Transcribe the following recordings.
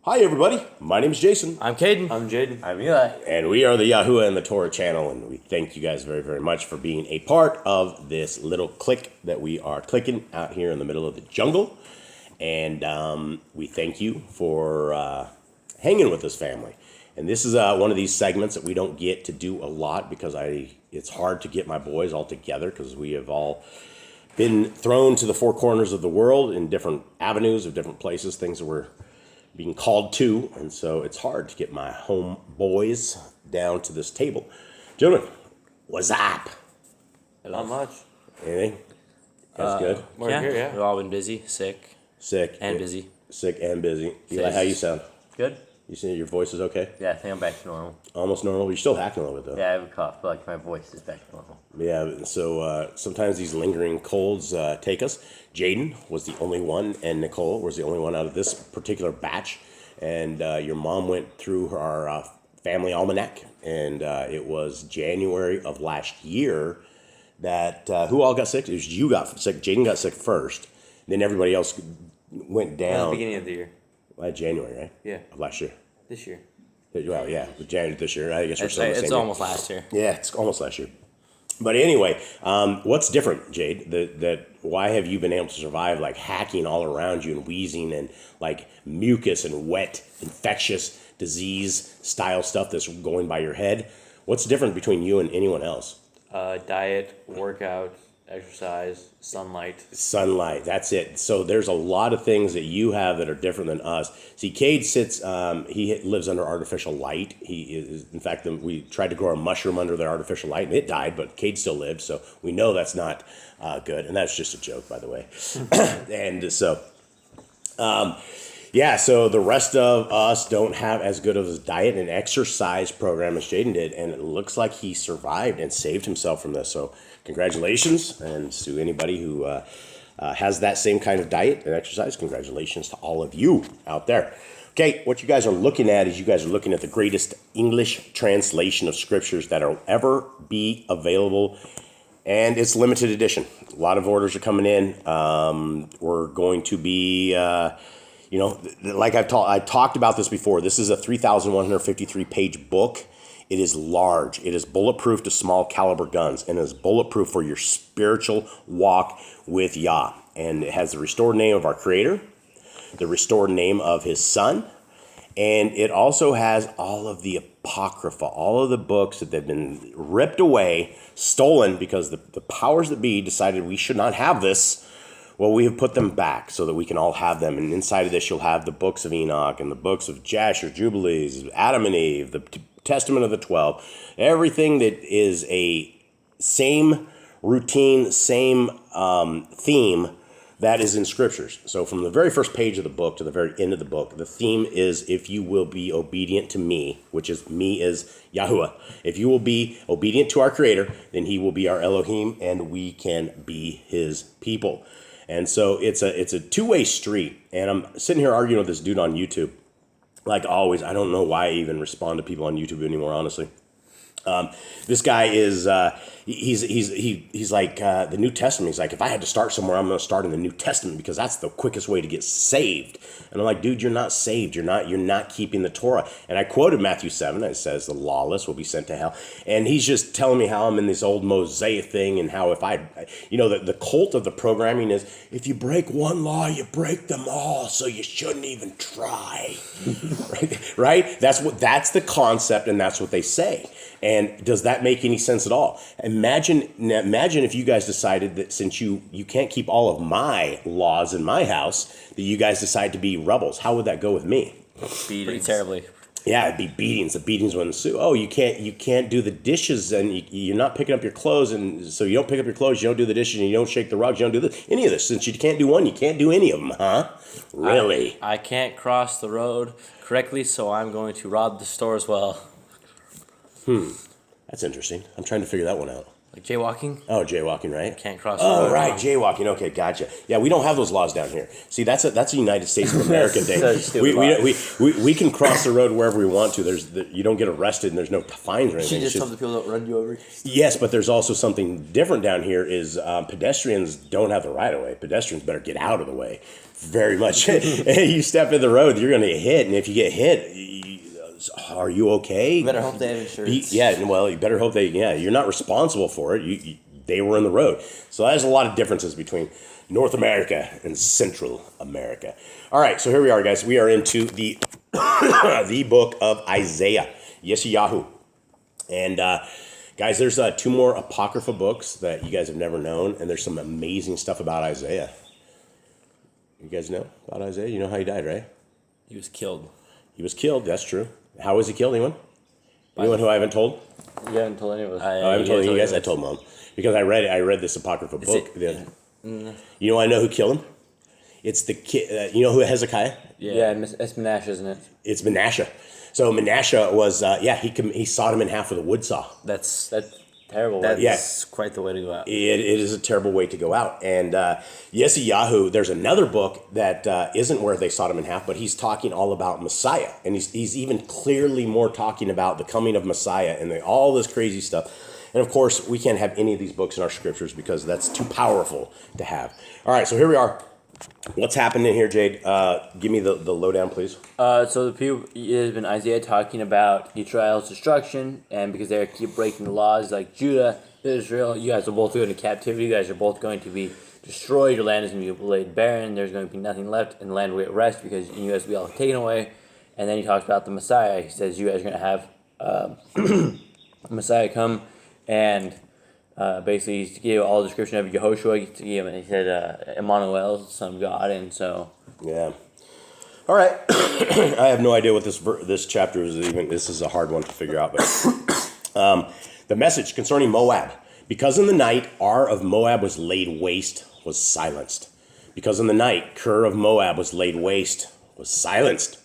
Hi everybody, my name is Jason. I'm Caden. I'm Jaden. I'm Eli. And we are the Yahuwah and the Torah channel, and we thank you guys very, very much for being a part of this little click that we are clicking out here in the middle of the jungle. And we thank you for hanging with this family. And this is one of these segments that we don't get to do a lot because it's hard to get my boys all together because we have all been thrown to the four corners of the world in different avenues of different places, things that we're being called to, and so it's hard to get my home boys down to this table. Gentlemen, what's up? Not much. Anything? That's good. We're here, yeah. We've all been busy, sick, Sick and busy. Sick and busy. Eli, how you sound? Good? You see your voice is okay? Yeah, I think I'm back to normal. Almost normal. You're still hacking a little bit though. Yeah, I have a cough, but like my voice is back to normal. Yeah. So sometimes these lingering colds take us. Jaden was the only one, and Nicole was the only one out of this particular batch. And your mom went through our family almanac, and it was January of last year that who all got sick? It was you got sick. Jaden got sick first. Then everybody else went That was down. the beginning of the year. January, right? Yeah. Of last year. This year. Well, yeah, January this year. I guess we're still in the same It's year. almost last year. Yeah, it's almost last year. But anyway, what's different, Jade? That why have you been able to survive like hacking all around you and wheezing and like mucus and wet, infectious disease style stuff that's going by your head? What's different between you and anyone else? Diet, workout, exercise, sunlight. Sunlight, that's it. So there's a lot of things that you have that are different than us. See, Cade sits, he lives under artificial light. He is, in fact, we tried to grow a mushroom under the artificial light and it died, but Cade still lived. So we know that's not good. And that's just a joke, by the way. And so, yeah, so the rest of us don't have as good of a diet and exercise program as Jaden did. And it looks like he survived and saved himself from this. So congratulations. And to anybody who has that same kind of diet and exercise, congratulations to all of you out there. Okay, what you guys are looking at is you guys are looking at the greatest English translation of scriptures that'll ever be available. And it's limited edition. A lot of orders are coming in. We're going to be... like I talked about this before. This is a 3,153 page book. It is large. It is bulletproof to small caliber guns, and it is bulletproof for your spiritual walk with Yah. And it has the restored name of our Creator, the restored name of His Son, and it also has all of the Apocrypha, all of the books that have been ripped away, stolen because the powers that be decided we should not have this. Well, we have put them back so that we can all have them. And inside of this, you'll have the books of Enoch and the books of Jasher, Jubilees, Adam and Eve, the Testament of the 12. Everything that is a same routine, same theme that is in scriptures. So from the very first page of the book to the very end of the book, the theme is if you will be obedient to me, which is me is Yahuwah. If you will be obedient to our Creator, then He will be our Elohim and we can be His people. And so it's a two-way street. And I'm sitting here arguing with this dude on YouTube. Like always, I don't know why I even respond to people on YouTube anymore, honestly. This guy is he's like the New Testament. He's like, if I had to start somewhere, I'm going to start in the New Testament because that's the quickest way to get saved. And I'm like, dude, you're not saved. You're not keeping the Torah. And I quoted Matthew 7. It says the lawless will be sent to hell. And he's just telling me how I'm in this old Mosaic thing and how if the cult of the programming is if you break one law, you break them all. So you shouldn't even try. Right? That's the concept, and that's what they say. And does that make any sense at all? Imagine if you guys decided that since you can't keep all of my laws in my house, that you guys decide to be rebels. How would that go with me? Pretty terribly. Yeah, it'd be beatings. The beatings would ensue. Oh, you can't do the dishes, and you're not picking up your clothes, and so you don't pick up your clothes, you don't do the dishes, and you don't shake the rugs, you don't do any of this. Since you can't do one, you can't do any of them, huh? Really? I can't cross the road correctly, so I'm going to rob the store as well. That's interesting. I'm trying to figure that one out. Like jaywalking? Oh, jaywalking, right? Can't cross the road. Oh, right, jaywalking. Okay, gotcha. Yeah, we don't have those laws down here. See, that's a United States of America thing. Such stupid We can cross the road wherever we want to. You don't get arrested and there's no fines or anything. She It's just told the people don't run you over. yes, but there's also something different down here is pedestrians don't have the right of way. Pedestrians better get out of the way. Very much. You step in the road, you're going to get hit. And if you get hit, are you okay? You better hope they have insurance. Yeah, well, you better hope you're not responsible for it. They were in the road. So there's a lot of differences between North America and Central America. All right, so here we are, guys. We are into the the book of Isaiah, YESHAYAHU. And guys, there's 2 more Apocrypha books that you guys have never known, and there's some amazing stuff about Isaiah. You guys know about Isaiah? You know how he died, right? He was killed. He was killed, that's true. How was he killed? Anyone? Anyone who I haven't told? You haven't told any of us. I haven't told you guys. I told Mom because I read this Apocrypha book. You know who killed him? It's the kid. You know who Hezekiah? Yeah, it's Manasseh, isn't it? It's Manasseh. So Manasseh was he sawed him in half with a wood saw. That's terrible. That's quite the way to go out. It is a terrible way to go out. And YESHAYAHU, there's another book that isn't where they sawed him in half, but he's talking all about Messiah. And he's even clearly more talking about the coming of Messiah and all this crazy stuff. And of course, we can't have any of these books in our scriptures because that's too powerful to have. All right, so here we are. What's happening here, Jade? Give me the lowdown, please. So it has been Isaiah talking about Israel's destruction, and because they keep breaking the laws, like Judah, Israel, you guys are both going into captivity. You guys are both going to be destroyed. Your land is going to be laid barren. There's going to be nothing left, and the land will get rest because you guys will be all taken away. And then he talks about the Messiah. He says you guys are going to have Messiah come and basically he gave all the description of Yehoshua to give, and he said Emmanuel, son of God, and so yeah. All right, I have no idea what this chapter is even. This is a hard one to figure out, but the message concerning Moab, because in the night Ar of Moab was laid waste, was silenced. Because in the night Ker of Moab was laid waste, was silenced.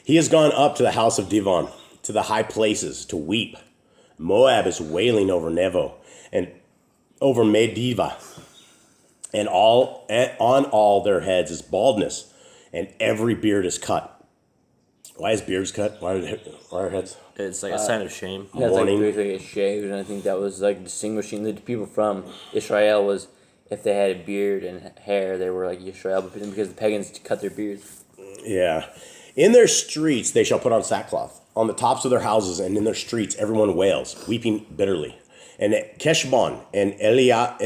He has gone up to the house of Divon, to the high places, to weep. Moab is wailing over Nebo and over Mediva, and on all their heads is baldness, and every beard is cut. Why is beards cut? Why are heads? It's like a sign of shame. yeah, it's Mourning. like basically shaved, and I think that was like distinguishing the people from Israel was if they had a beard and hair, they were like Israel, but because the pagans cut their beards. Yeah. In their streets they shall put on sackcloth. On the tops of their houses and in their streets everyone wails, weeping bitterly. And Keshbon and Elia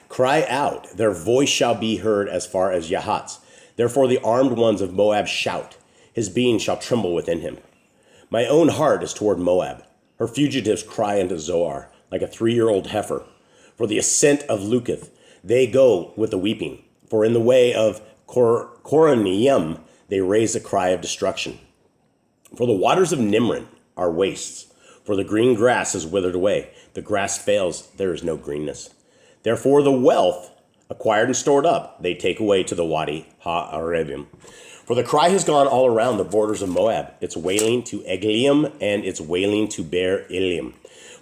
cry out. Their voice shall be heard as far as Yahatz. Therefore the armed ones of Moab shout. His being shall tremble within him. My own heart is toward Moab. Her fugitives cry unto Zoar, like a 3-year-old heifer. For the ascent of Lukith they go with the weeping. For in the way of Coroneum they raise a cry of destruction. For the waters of Nimrin are wastes. For the green grass is withered away. The grass fails, there is no greenness. Therefore the wealth acquired and stored up, they take away to the Wadi Ha-Arabim. For the cry has gone all around the borders of Moab. It's wailing to Eglium and it's wailing to Beer Eliam.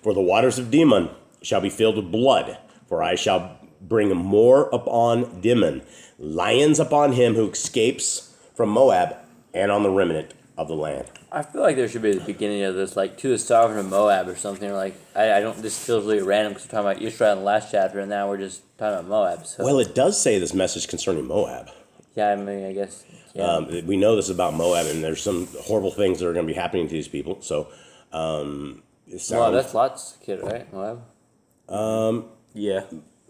For the waters of Dimon shall be filled with blood. For I shall bring more upon Dimon, lions upon him who escapes from Moab, and on the remnant of the land. I feel like there should be the beginning of this, like, to the sovereign of Moab or something. Or like, I don't, this feels really random because we're talking about Israel in the last chapter, and now we're just talking about Moab. So. Well, it does say this message concerning Moab. Yeah, I mean, I guess. Yeah. We know this is about Moab, and there's some horrible things that are going to be happening to these people. So, it sounds, Moab, that's Lot's kid, right? Moab? Yeah.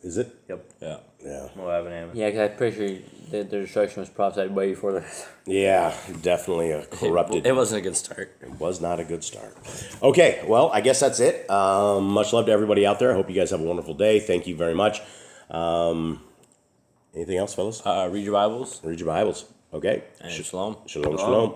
is it? Yep. Yeah. Yeah. Moab and Ammon. Yeah, because I'm pretty sure that their destruction was prophesied way before this. Yeah, definitely a corrupted. It wasn't a good start. It was not a good start. Okay, well, I guess that's it. Much love to everybody out there. I hope you guys have a wonderful day. Thank you very much. Anything else, fellas? Read your Bibles. Read your Bibles. Okay. And shalom. Shalom, shalom.